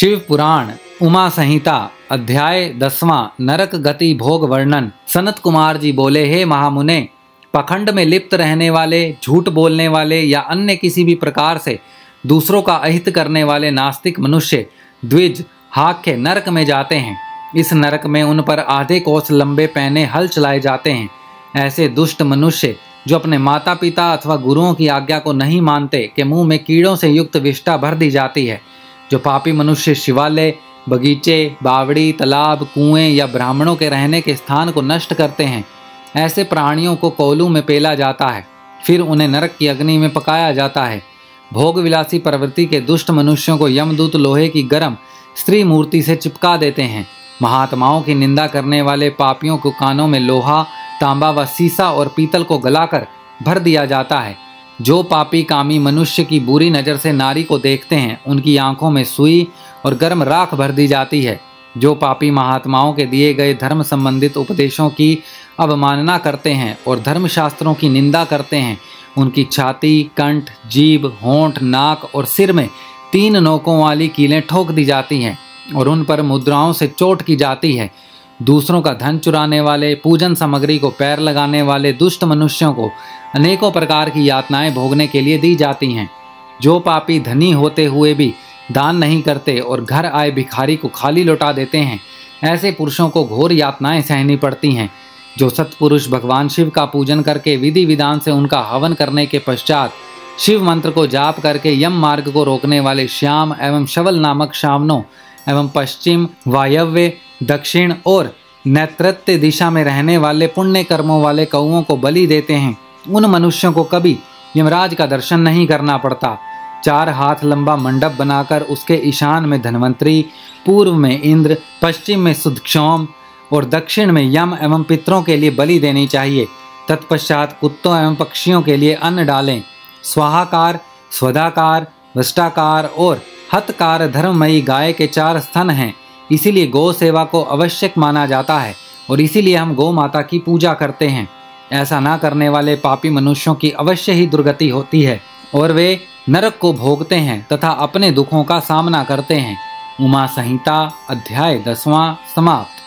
शिव पुराण उमा संहिता अध्याय 10वां नरक गति भोग वर्णन। सनत कुमार जी बोले, हे महामुने, पखंड में लिप्त रहने वाले, झूठ बोलने वाले या अन्य किसी भी प्रकार से दूसरों का अहित करने वाले नास्तिक मनुष्य द्विज हाक्य नरक में जाते हैं। इस नरक में उन पर आधे कोस लंबे पैने हल चलाए जाते हैं। ऐसे दुष्ट मनुष्य जो अपने माता पिता अथवा गुरुओं की आज्ञा को नहीं मानते के मुंह में कीड़ों से युक्त विष्ठा भर दी जाती है। जो पापी मनुष्य शिवालय, बगीचे, बावड़ी, तालाब, कुएं या ब्राह्मणों के रहने के स्थान को नष्ट करते हैं, ऐसे प्राणियों को कोलू में पेला जाता है, फिर उन्हें नरक की अग्नि में पकाया जाता है। भोग विलासी प्रवृत्ति के दुष्ट मनुष्यों को यमदूत लोहे की गर्म स्त्री मूर्ति से चिपका देते हैं। महात्माओं की निंदा करने वाले पापियों को कानों में लोहा, तांबा व सीसा और पीतल को गलाकर भर दिया जाता है। जो पापी कामी मनुष्य की बुरी नज़र से नारी को देखते हैं, उनकी आंखों में सुई और गर्म राख भर दी जाती है। जो पापी महात्माओं के दिए गए धर्म संबंधित उपदेशों की अवमानना करते हैं और धर्मशास्त्रों की निंदा करते हैं, उनकी छाती, कंठ, जीभ, होंठ, नाक और सिर में 3 नोकों वाली कीलें ठोक दी जाती हैं और उन पर मुद्राओं से चोट की जाती है। दूसरों का धन चुराने वाले, पूजन सामग्री को पैर लगाने वाले दुष्ट मनुष्यों को अनेकों प्रकार की यातनाएं भोगने के लिए दी जाती हैं। जो पापी धनी होते हुए भी दान नहीं करते और घर आए भिखारी को खाली लौटा देते हैं, ऐसे पुरुषों को घोर यातनाएं सहनी पड़ती हैं। जो सत्पुरुष भगवान शिव का पूजन करके विधि विधान से उनका हवन करने के पश्चात शिव मंत्र को जाप करके यम मार्ग को रोकने वाले श्याम एवं शवल नामक श्रावणों एवं पश्चिम, वायव्य, दक्षिण और नैऋत्य दिशा में रहने वाले पुण्य कर्मों वाले कौओं को बलि देते हैं, उन मनुष्यों को कभी यमराज का दर्शन नहीं करना पड़ता। 4 हाथ लंबा मंडप बनाकर उसके ईशान में धन्वंतरी, पूर्व में इंद्र, पश्चिम में सुदक्षोम और दक्षिण में यम एवं पितरों के लिए बलि देनी चाहिए। तत्पश्चात कुत्तों एवं पक्षियों के लिए अन्न डालें। स्वाहाकार, स्वधाकार, वष्टाकार और हतकार धर्ममयी गाय के 4 स्तन हैं, इसीलिए गौ सेवा को आवश्यक माना जाता है और इसीलिए हम गौ माता की पूजा करते हैं। ऐसा ना करने वाले पापी मनुष्यों की अवश्य ही दुर्गति होती है और वे नरक को भोगते हैं तथा अपने दुखों का सामना करते हैं। उमा संहिता अध्याय 10वां समाप्त।